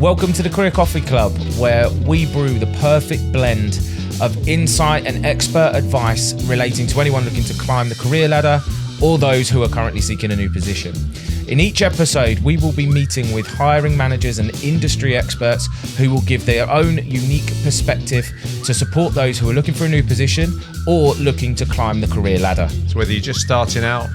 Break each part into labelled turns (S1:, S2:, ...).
S1: Welcome to the Career Coffee Club, where we brew the perfect blend of insight and expert advice relating to anyone looking to climb the career ladder or those who are currently seeking a new position. In each episode, we will be meeting with hiring managers and industry experts who will give their own unique perspective to support those who are looking for a new position or looking to climb the career ladder.
S2: So whether you're just starting out,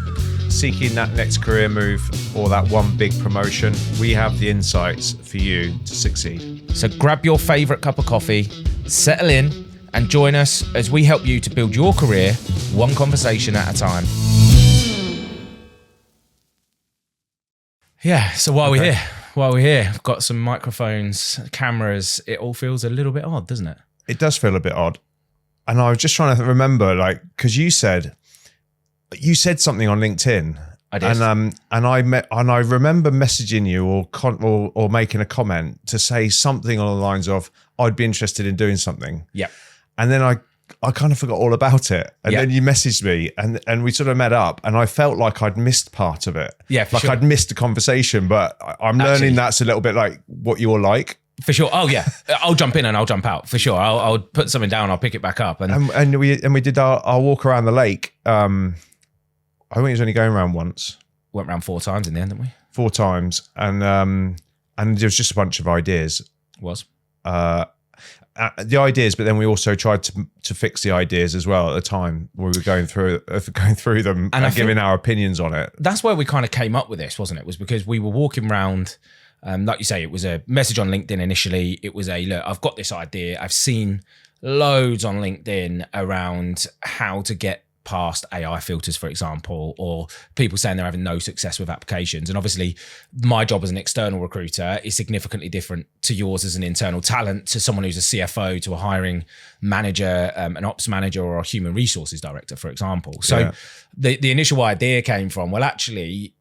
S2: seeking that next career move, or that one big promotion, we have the insights for you to succeed.
S1: So grab your favourite cup of coffee, settle in, and join us as we help you to build your career one conversation at a time. Yeah, so while we're here, we've got some microphones, cameras. It all feels a little bit odd, doesn't it?
S2: It does feel a bit odd. And I was just trying to remember, because you said something on LinkedIn.
S1: I did.
S2: And I remember messaging you or making a comment to say something along the lines of, I'd be interested in doing something.
S1: Yeah.
S2: And then I kind of forgot all about it. And then you messaged me and we sort of met up and I felt like I'd missed part of it.
S1: Yeah, for sure.
S2: I'd missed the conversation, but I'm learning that's a little bit like what you're like.
S1: For sure. Oh yeah. I'll jump in and I'll jump out for sure. I'll put something down. I'll pick it back up.
S2: And we did our walk around the lake. I think it was only going around once.
S1: Went around 4 times in the end, didn't we?
S2: 4 times. And there was just a bunch of ideas. The ideas, but then we also tried to fix the ideas as well at the time where we were going through them and giving our opinions on it.
S1: That's where we kind of came up with this, wasn't it? Was because we were walking around, like you say, it was a message on LinkedIn initially. It was look, I've got this idea. I've seen loads on LinkedIn around how to get past AI filters, for example, or people saying they're having no success with applications. And obviously my job as an external recruiter is significantly different to yours as an internal talent, to someone who's a CFO, to a hiring manager, an ops manager, or a human resources director, for example. So the initial idea came from, well, actually,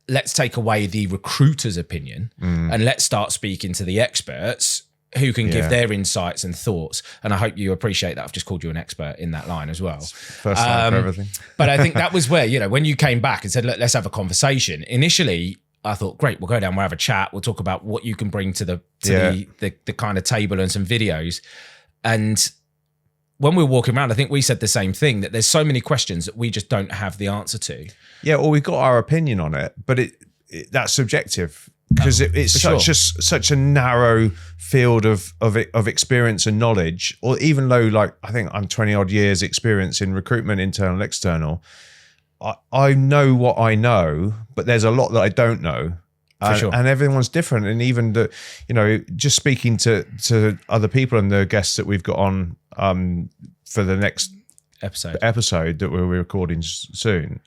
S1: let's take away the recruiter's opinion and let's start speaking to the experts who can give their insights and thoughts. And I hope you appreciate that I've just called you an expert in that line as well.
S2: First time for everything.
S1: But I think that was where, when you came back and said, look, let's have a conversation. Initially, I thought, great, we'll go down, we'll have a chat. We'll talk about what you can bring to the kind of table and some videos. And when we were walking around, I think we said the same thing, that there's so many questions that we just don't have the answer to.
S2: Yeah, well, we've got our opinion on it, but that's subjective. Because it's such a narrow field of experience and knowledge, or even though I think I'm 20 odd years experience in recruitment, internal, external, I know what I know, but there's a lot that I don't know.
S1: For sure.
S2: And everyone's different. And even just speaking to other people and the guests that we've got on for the next episode that we're recording soon,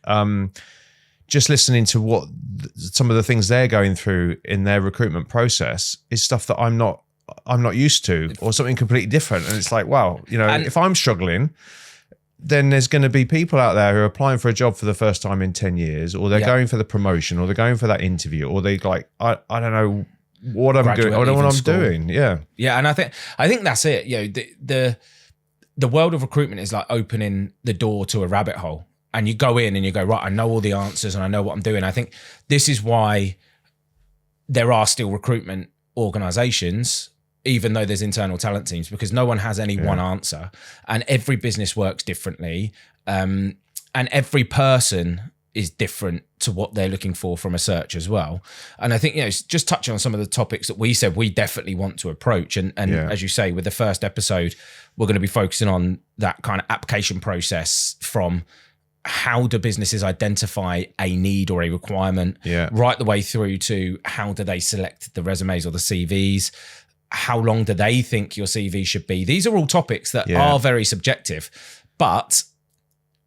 S2: just listening to what some of the things they're going through in their recruitment process is stuff that I'm not used to, or something completely different. And it's like, wow, if I'm struggling, then there's going to be people out there who are applying for a job for the first time in 10 years, or they're going for the promotion, or they're going for that interview, or they I don't know what I'm doing. I don't know what I'm doing. Yeah.
S1: Yeah. And I think that's it. The world of recruitment is like opening the door to a rabbit hole. And you go in and you go, right, I know all the answers and I know what I'm doing. I think this is why there are still recruitment organizations, even though there's internal talent teams, because no one has any one answer, and every business works differently. And every person is different to what they're looking for from a search as well. And I think, just touching on some of the topics that we said we definitely want to approach. And as you say, with the first episode, we're going to be focusing on that kind of application process, from how do businesses identify a need or a requirement, right the way through to how do they select the resumes or the CVs? How long do they think your CV should be? These are all topics that are very subjective, but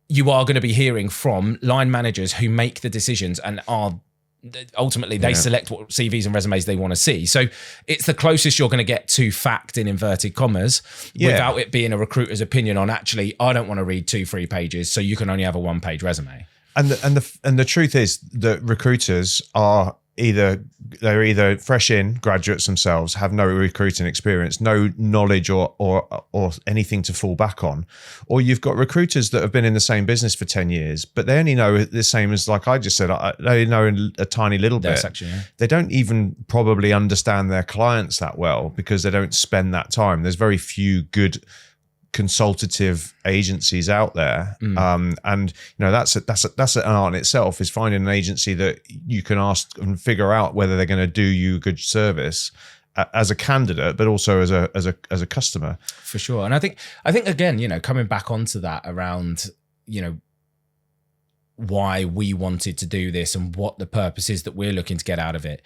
S1: you are going to be hearing from line managers who make the decisions and are ultimately they select what CVs and resumes they want to see. So it's the closest you're going to get to fact, in inverted commas, without it being a recruiter's opinion on, actually, I don't want to read 2-3 pages, so you can only have a 1-page resume.
S2: And the truth is that recruiters are they're either fresh in graduates themselves, have no recruiting experience, no knowledge or anything to fall back on, or you've got recruiters that have been in the same business for 10 years, but they only know the same as, like I just said, they know a tiny little bit.
S1: Section, yeah.
S2: They don't even probably understand their clients that well because they don't spend that time. There's very few good consultative agencies out there, and that's an art in itself, is finding an agency that you can ask and figure out whether they're going to do you a good service as a candidate, but also as a customer.
S1: For sure. And I think again, coming back onto that around, why we wanted to do this and what the purpose is that we're looking to get out of it,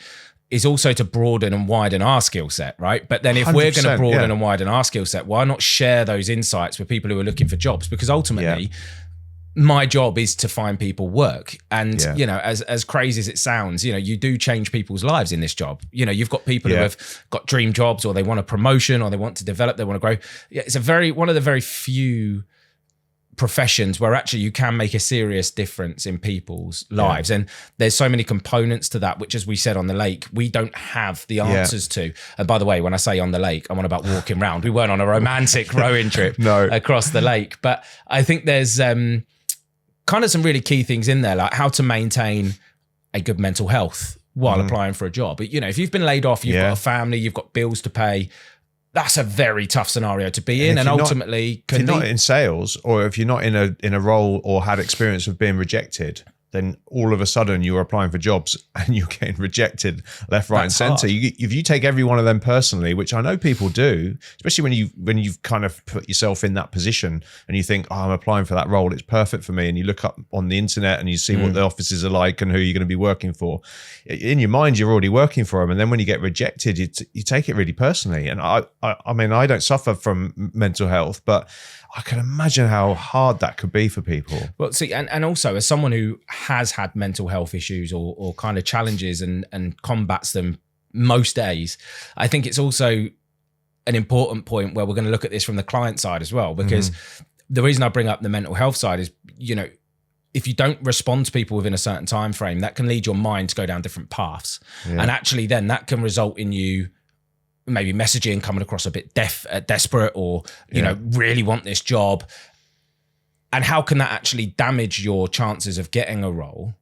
S1: is also to broaden and widen our skill set, right? But then if we're going to broaden and widen our skill set, why not share those insights with people who are looking for jobs? Because ultimately, my job is to find people work. And, as crazy as it sounds, you do change people's lives in this job. You've got people who have got dream jobs, or they want a promotion, or they want to develop, they want to grow. It's one of the very few professions where actually you can make a serious difference in people's lives. And there's so many components to that, which, as we said on the lake, we don't have the answers to. And by the way, when I say on the lake, I'm on about walking around. We weren't on a romantic rowing trip across the lake. But I think there's kind of some really key things in there, like how to maintain a good mental health while applying for a job. But, if you've been laid off, you've got a family, you've got bills to pay, that's a very tough scenario to be in, and ultimately,
S2: if you're not in sales, or if you're not in a role or had experience of being rejected, then all of a sudden you're applying for jobs and you're getting rejected left, right, and center. If you take every one of them personally, which I know people do, especially when you've kind of put yourself in that position and you think, I'm applying for that role, it's perfect for me, and you look up on the internet and you see what the offices are like and who you're going to be working for. In your mind, you're already working for them, and then when you get rejected, you take it really personally. And I mean, I don't suffer from mental health, but I can imagine how hard that could be for people.
S1: Well, see, and also as someone who has had mental health issues or kind of challenges and combats them most days, I think it's also an important point where we're going to look at this from the client side as well, because the reason I bring up the mental health side is, if you don't respond to people within a certain time frame, that can lead your mind to go down different paths. And actually then that can result in you maybe messaging, coming across a bit desperate, or, really want this job. And how can that actually damage your chances of getting a role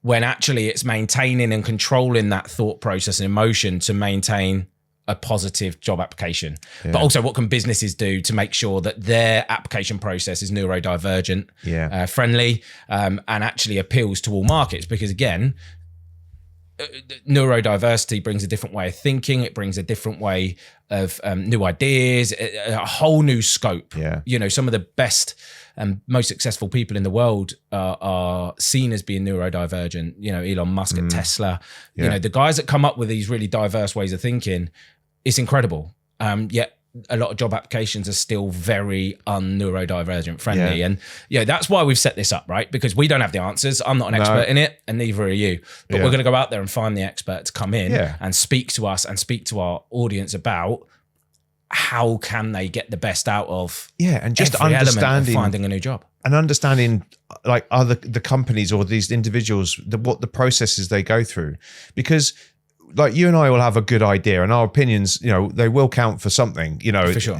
S1: when actually it's maintaining and controlling that thought process and emotion to maintain a positive job application? But also, what can businesses do to make sure that their application process is neurodivergent, friendly, and actually appeals to all markets? Because again, neurodiversity brings a different way of thinking. It brings a different way of new ideas, a whole new scope. Some of the best and most successful people in the world are seen as being neurodivergent. Elon Musk at Tesla, the guys that come up with these really diverse ways of thinking, it's incredible. Yet a lot of job applications are still very neurodivergent friendly. And that's why we've set this up, right? Because we don't have the answers. I'm not an expert in it, and neither are you. But we're going to go out there and find the expert to come in and speak to us and speak to our audience about how can they get the best out of
S2: and just
S1: every element of
S2: understanding
S1: finding a new job.
S2: And understanding like the companies or these individuals, what the processes they go through. Because like you and I will have a good idea, and our opinions, they will count for something.
S1: For sure.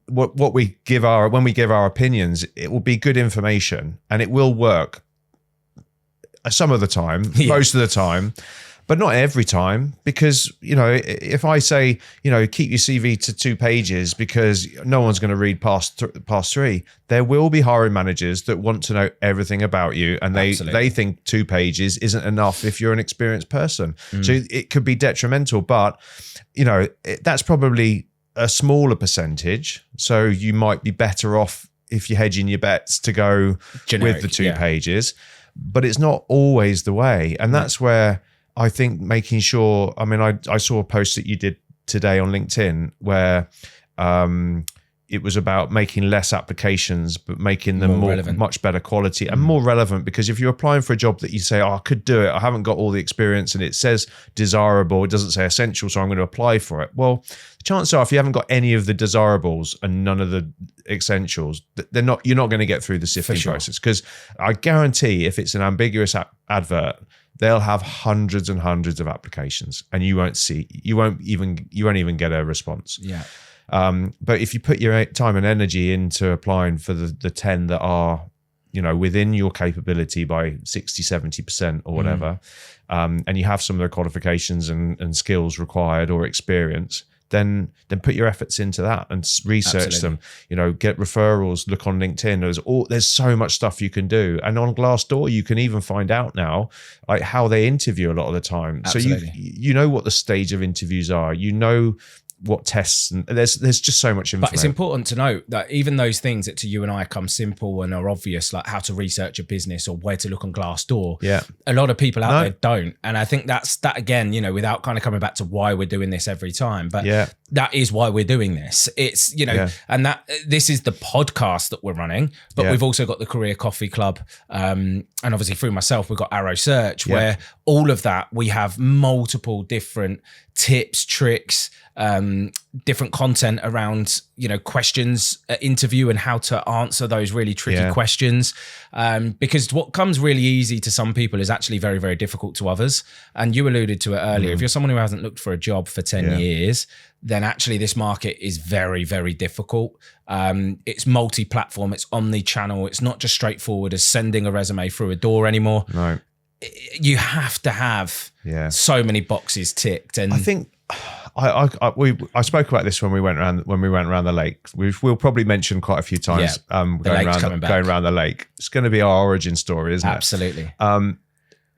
S2: What we give when we give our opinions, it will be good information, and it will work some of the time, most of the time, but not every time. Because if I say keep your CV to 2 pages because no one's going to read past 3, there will be hiring managers that want to know everything about you, and they think 2 pages isn't enough if you're an experienced person. So it could be detrimental, but that's probably a smaller percentage. So you might be better off if you're hedging your bets to go generic, with the 2 pages, but it's not always the way. And that's where I think making sure, I saw a post that you did today on LinkedIn where it was about making less applications, but making them much better quality and more relevant. Because if you're applying for a job that you say, I could do it, I haven't got all the experience, and it says desirable, it doesn't say essential, so I'm going to apply for it. Well, the chances are if you haven't got any of the desirables and none of the essentials, you're not going to get through the sifting process. Because I guarantee if it's an ambiguous advert, they'll have hundreds and hundreds of applications, and you won't even get a response.
S1: Yeah.
S2: But if you put your time and energy into applying for the 10 that are, within your capability by 60, 70% or whatever, and you have some of the qualifications and skills required or experience, then put your efforts into that and research them. Get referrals, look on LinkedIn. There's so much stuff you can do. And on Glassdoor, you can even find out now like how they interview a lot of the time.
S1: Absolutely.
S2: So you know what the stage of interviews are. What tests, and there's just so much information.
S1: But it's important to note that even those things that to you and I come simple and are obvious, like how to research a business or where to look on Glassdoor, a lot of people out there don't. And I think that's that again, without kind of coming back to why we're doing this every time, but that is why we're doing this. It's, and that this is the podcast that we're running, but we've also got the Career Coffee Club. And obviously through myself, we've got Arrow Search, where all of that, we have multiple different tips, tricks, different content around, questions at interview and how to answer those really tricky questions. Because what comes really easy to some people is actually very, very difficult to others. And you alluded to it earlier. If you're someone who hasn't looked for a job for 10 years, then actually this market is very, very difficult. It's multi-platform, it's omni-channel. It's not just straightforward as sending a resume through a door anymore.
S2: No.
S1: You have to have so many boxes ticked. And
S2: I think I spoke about this when we went around the lake. We'll probably mention quite a few times. Going around the lake. It's going to be our origin story, isn't it?
S1: Absolutely.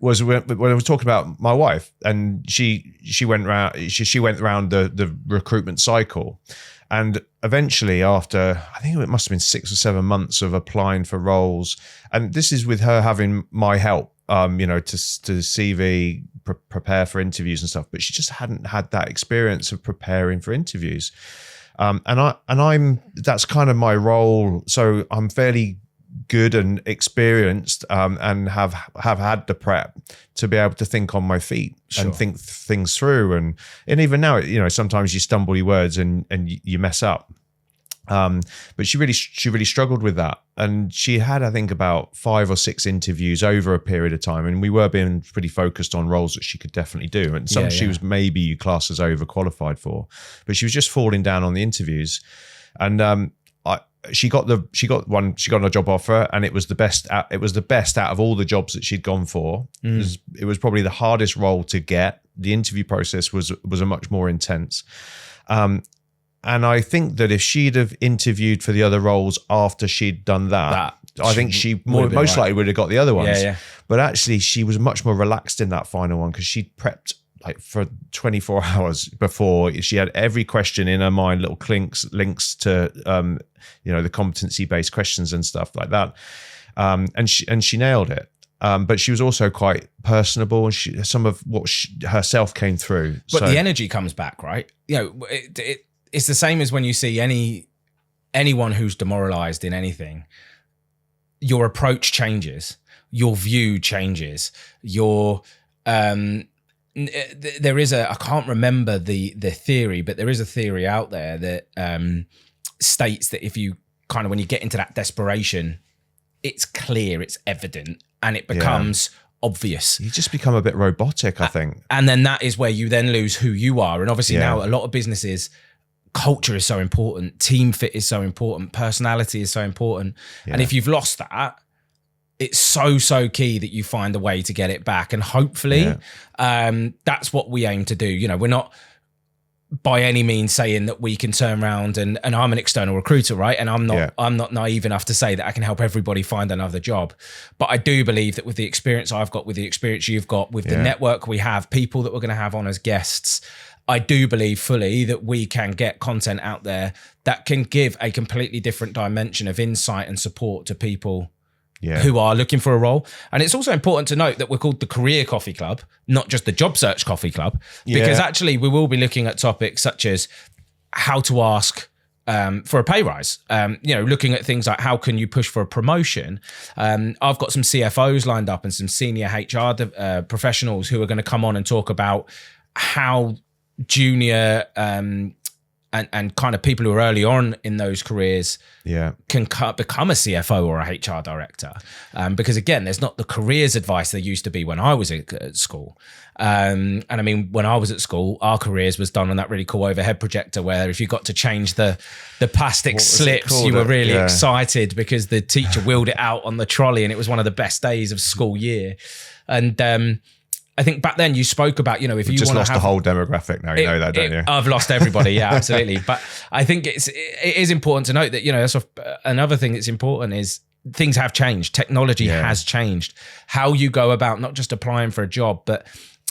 S2: Was when I was talking about my wife, and she went around the recruitment cycle, and eventually after I think it must have been 6 or 7 months of applying for roles, and this is with her having my help, to CV, prepare for interviews and stuff, but she just hadn't had that experience of preparing for interviews, and that's kind of my role. So I'm fairly good and experienced, and have had the prep to be able to think on my feet and think things through, and even now, sometimes you stumble your words and you mess up. But she really struggled with that, and she had, I think, about 5 or 6 interviews over a period of time, and we were being pretty focused on roles that she could definitely do, and some she was maybe classed as overqualified for, but she was just falling down on the interviews, and she got a job offer, and it was the best out of all the jobs that she'd gone for. It was probably the hardest role to get. The interview process was a much more intense. And I think that if she'd have interviewed for the other roles after she'd done that I think she most likely would have got the other ones. But actually, she was much more relaxed in that final one because she'd prepped like for 24 hours before. She had every question in her mind, little links to the competency-based questions and stuff like that. And she nailed it. But she was also quite personable, and some of what herself came through.
S1: But the energy comes back, right? It's the same as when you see anyone who's demoralized in anything. Your approach changes, your view changes, there is I can't remember the theory, but there is a theory out there that states that if you kind of, when you get into that desperation, it's clear, it's evident, and it becomes obvious.
S2: You just become a bit robotic, I think.
S1: And then that is where you then lose who you are. And obviously now a lot of businesses, culture is so important, team fit is so important, personality is so important. And if you've lost that, it's so key that you find a way to get it back. And hopefully that's what we aim to do. We're not by any means saying that we can turn around and I'm an external recruiter, right? And I'm not naive enough to say that I can help everybody find another job. But I do believe that with the experience I've got, with the experience you've got, with the network we have, people that we're going to have on as guests, I do believe fully that we can get content out there that can give a completely different dimension of insight and support to people who are looking for a role. And it's also important to note that we're called the Career Coffee Club, not just the Job Search Coffee Club, because actually we will be looking at topics such as how to ask for a pay rise, looking at things like how can you push for a promotion. I've got some CFOs lined up and some senior HR professionals who are going to come on and talk about how junior and kind of people who are early on in those careers
S2: Yeah.
S1: can become a CFO or a HR director. Because again, there's not the careers advice there used to be when I was at school. And I mean, when I was at school, our careers was done on that really cool overhead projector where if you got to change the plastic slips, you were really excited because the teacher wheeled it out on the trolley and it was one of the best days of school year. And I think back then you spoke about, if you
S2: just
S1: want
S2: lost
S1: to have
S2: the whole demographic now, you know that, don't you?
S1: I've lost everybody. Yeah, absolutely. But I think it is important to note that, that's another thing that's important is things have changed. Technology has changed. How you go about not just applying for a job, but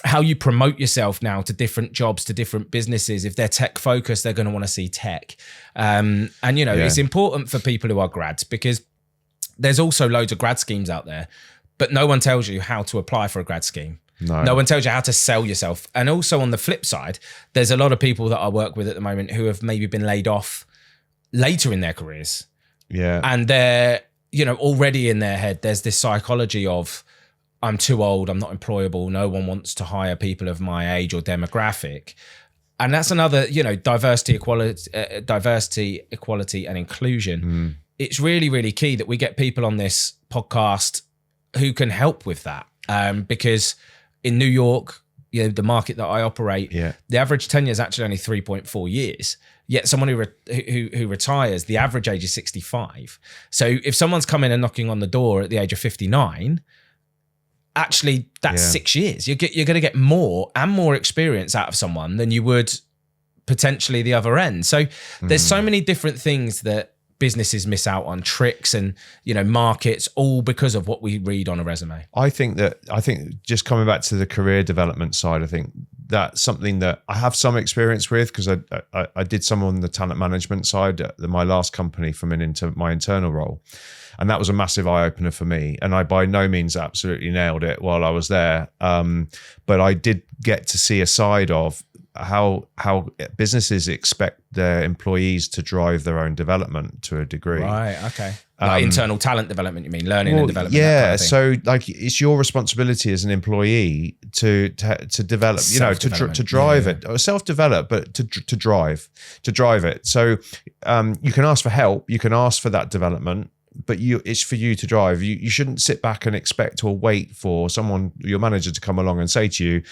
S1: how you promote yourself now to different jobs, to different businesses. If they're tech focused, they're going to want to see tech. It's important for people who are grads because there's also loads of grad schemes out there, but no one tells you how to apply for a grad scheme. No one tells you how to sell yourself. And also on the flip side, there's a lot of people that I work with at the moment who have maybe been laid off later in their careers.
S2: Yeah.
S1: And they're, already in their head, there's this psychology of, I'm too old, I'm not employable, no one wants to hire people of my age or demographic. And that's another, diversity, equality, and inclusion. It's really, really key that we get people on this podcast who can help with that. Because in New York, the market that I operate, the average tenure is actually only 3.4 years. Yet someone who retires, the average age is 65. So if someone's coming and knocking on the door at the age of 59, actually that's 6 years. You're going to get more and more experience out of someone than you would potentially the other end. So there's so many different things that businesses miss out on, tricks and markets, all because of what we read on a resume.
S2: I think just coming back to the career development side, I think that's something that I have some experience with because I did some on the talent management side at my last company from into my internal role. And that was a massive eye-opener for me. And I by no means absolutely nailed it while I was there. But I did get to see a side of how businesses expect their employees to drive their own development to a degree.
S1: Right, okay. Like internal talent development, you mean, learning and development?
S2: Yeah,
S1: that kind of thing.
S2: So like it's your responsibility as an employee to develop, to drive it, or self-develop, but to drive it. So you can ask for help, you can ask for that development, but it's for you to drive. You shouldn't sit back and expect or wait for your manager to come along and say to you,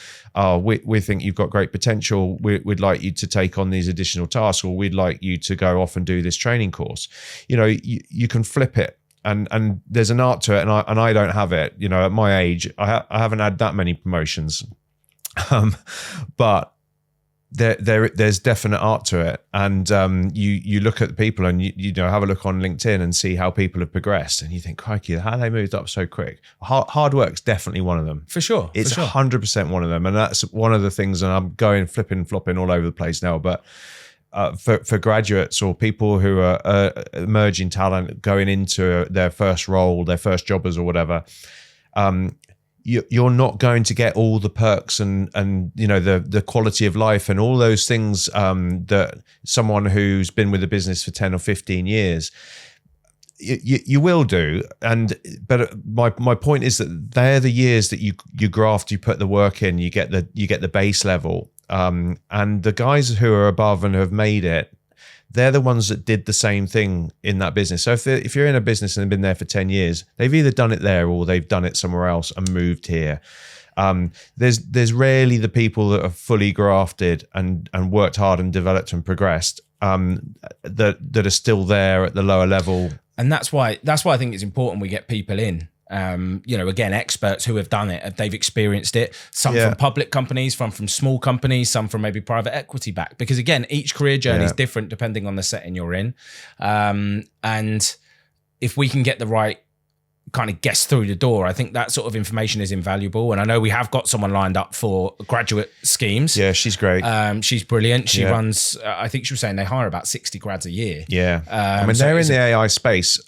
S2: we think you've got great potential. We'd like you to take on these additional tasks, or we'd like you to go off and do this training course. You can flip it. And there's an art to it, and I don't have it. At my age, I haven't had that many promotions, but there's definite art to it. And you look at the people and you have a look on LinkedIn and see how people have progressed, and you think, crikey, how they moved up so quick. Hard work's definitely one of them.
S1: For sure.
S2: It's 100% one of them. And that's one of the things, and I'm going flopping all over the place now, but for graduates or people who are emerging talent going into their first role, their first jobbers or whatever, you're not going to get all the perks and the quality of life and all those things that someone who's been with the business for 10 or 15 years you will do. But my point is that they're the years that you graft, you put the work in, you get the base level, and the guys who are above and have made it, they're the ones that did the same thing in that business. So if you're in a business and have been there for 10 years, they've either done it there or they've done it somewhere else and moved here. There's rarely the people that are fully grafted and worked hard and developed and progressed that are still there at the lower level.
S1: And that's why I think it's important we get people in. Again, experts who have done it, they've experienced it, some from public companies, some from small companies, some from maybe private equity backed, because again, each career journey is different depending on the setting you're in. And if we can get the right kind of guests through the door, I think that sort of information is invaluable. And I know we have got someone lined up for graduate schemes.
S2: Yeah, she's great.
S1: She's brilliant. She runs, I think she was saying they hire about 60 grads a year.
S2: Yeah. They're in the AI space.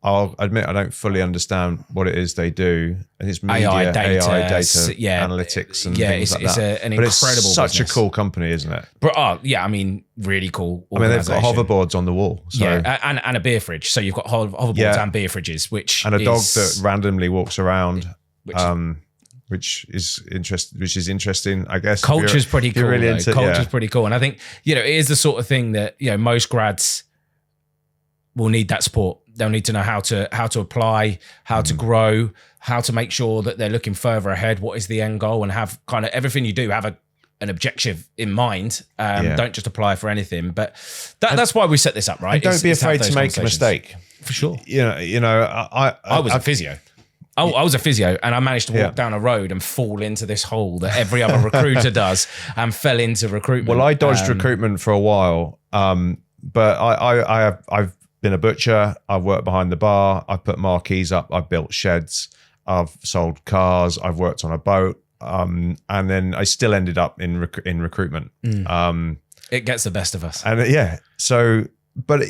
S2: I'll admit I don't fully understand what it is they do. And it's media, AI data analytics and things like that.
S1: An incredible
S2: it's such
S1: business.
S2: A cool company, isn't it?
S1: But really cool.
S2: They've got hoverboards on the wall. So.
S1: Yeah, and a beer fridge. So you've got hoverboards and beer fridges, and
S2: a dog that randomly walks around. which is interesting, I guess.
S1: Culture's pretty cool.
S2: Really
S1: Culture's pretty cool. And I think, it is the sort of thing that, most grads will need that support. They'll need to know how to apply, how to grow, how to make sure that they're looking further ahead. What is the end goal, and have kind of everything you do, have an objective in mind. Don't just apply for anything. But that's why we set this up, right?
S2: And don't be afraid to make a mistake.
S1: For sure.
S2: I
S1: was a physio. I was a physio, and I managed to walk down a road and fall into this hole that every other recruiter does, and fell into recruitment.
S2: Well, I dodged recruitment for a while, but I've been a butcher. I've worked behind the bar. I've put marquees up. I've built sheds. I've sold cars. I've worked on a boat, and then I still ended up in recruitment.
S1: It gets the best of us,
S2: and so. But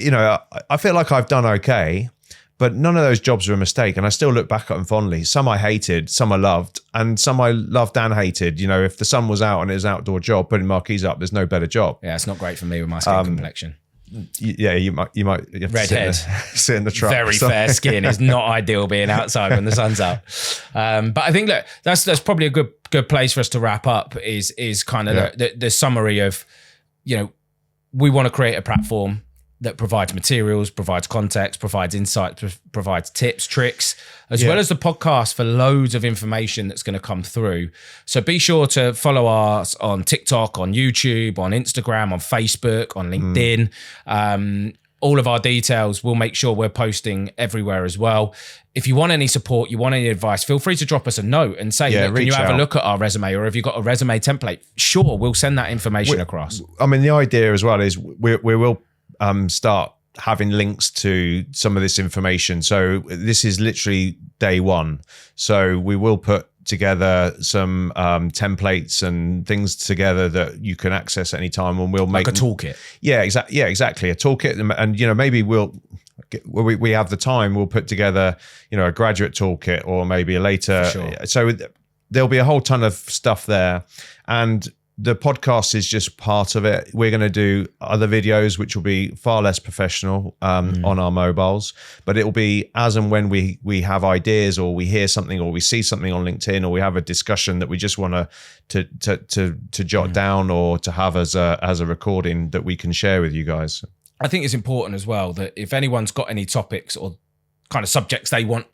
S2: I feel like I've done okay. But none of those jobs were a mistake, and I still look back at them fondly. Some I hated, some I loved, and some I loved and hated. If the sun was out and it was an outdoor job, putting marquees up, there's no better job.
S1: Yeah, it's not great for me with my skin complexion.
S2: Yeah, you might have
S1: red head,
S2: sit in the truck.
S1: Very fair skin is not ideal being outside when the sun's out. But I think that that's probably a good place for us to wrap up. Is kind of the summary of, we want to create a platform that provides materials, provides context, provides insight, provides tips, tricks, as well as the podcast for loads of information that's going to come through. So be sure to follow us on TikTok, on YouTube, on Instagram, on Facebook, on LinkedIn. All of our details, we'll make sure we're posting everywhere as well. If you want any support, you want any advice, feel free to drop us a note and say, can you have a look at our resume, or have you got a resume template? Sure, we'll send that information across.
S2: I mean, the idea as well is we will start having links to some of this information. So this is literally day one. So we will put together some templates and things together that you can access at any time, and we'll make
S1: like a toolkit.
S2: Yeah, exactly. Yeah, exactly. A toolkit, and maybe we have the time, we'll put together a graduate toolkit, or maybe a later.
S1: Sure.
S2: So there'll be a whole ton of stuff there, and the podcast is just part of it. We're going to do other videos, which will be far less professional on our mobiles, but it will be as and when we have ideas, or we hear something, or we see something on LinkedIn, or we have a discussion that we just want to jot down, or to have as a recording that we can share with you guys.
S1: I think it's important as well that if anyone's got any topics or kind of subjects they want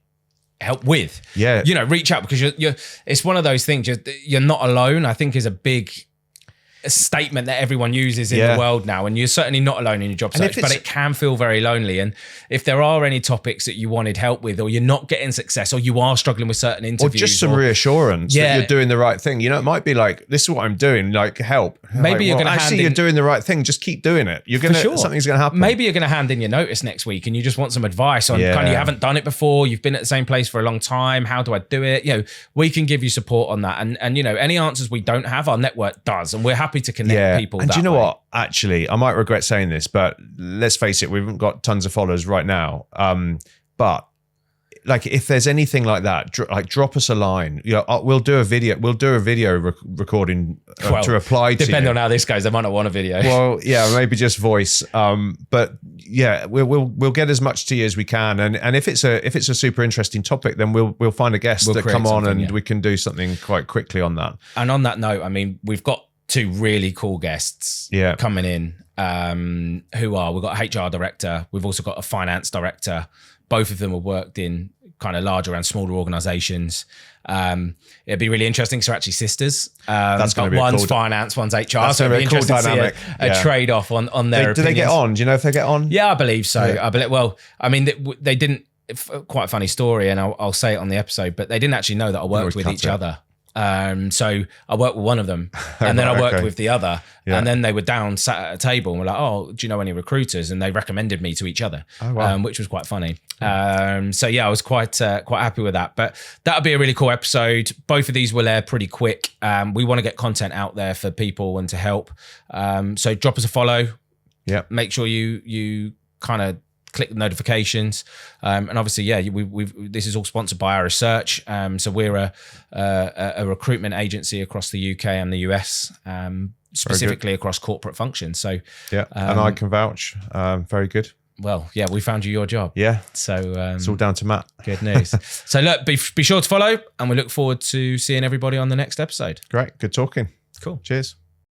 S1: help with, reach out, because you're it's one of those things. You're not alone, I think, is a big statement that everyone uses in the world now, and you're certainly not alone in your job search, but it can feel very lonely. And if there are any topics that you wanted help with, or you're not getting success, or you are struggling with certain interviews,
S2: or just some reassurance that you're doing the right thing, it might be like, this is what I'm doing, like, help.
S1: Maybe you're going to
S2: actually you're doing the right thing, just keep doing it. You're going to, something's going to happen.
S1: Maybe you're going to hand in your notice next week, and you just want some advice on kind of, you haven't done it before, you've been at the same place for a long time, how do I do it? We can give you support on that, and any answers we don't have, our network does, and we're happy to connect people.
S2: And do you know what? Actually, I might regret saying this, but let's face it, we haven't got tons of followers right now. But like, if there's anything like that, drop us a line. We'll do a video. We'll do a video recording to reply to.
S1: Depending on how this goes, they might not want a video.
S2: Well, yeah, maybe just voice. But yeah, we'll get as much to you as we can. And if it's a super interesting topic, then we'll find a guest that come on, and we can do something quite quickly on that.
S1: And on that note, I mean, we've got two really cool guests coming in. We've got a HR director. We've also got a finance director. Both of them have worked in kind of larger and smaller organizations. It'd be really interesting because they're actually sisters.
S2: That's going to be
S1: one's finance, one's HR.
S2: That's so it'd be a cool dynamic.
S1: A trade-off on their opinions.
S2: Do they get on? Do you know if they get on?
S1: Yeah, I believe so. They didn't. Quite a funny story, and I'll say it on the episode, but they didn't actually know that I worked with each other. So I worked with one of them, and then I worked with the other, and then they were down, sat at a table, and were like, "Oh, do you know any recruiters?" And they recommended me to each other, which was quite funny. So yeah, I was quite happy with that. But that'll be a really cool episode. Both of these will air pretty quick. We want to get content out there for people and to help. So drop us a follow.
S2: Yeah.
S1: Make sure you kind of click the notifications, and obviously, this is all sponsored by Irish Search. So we're a recruitment agency across the UK and the US, specifically across corporate functions. So
S2: and I can vouch. Very good.
S1: Well, yeah, we found you your job.
S2: Yeah.
S1: So
S2: It's all down to Matt.
S1: good news. So look, be sure to follow, and we look forward to seeing everybody on the next episode.
S2: Great. Good talking.
S1: Cool.
S2: Cheers.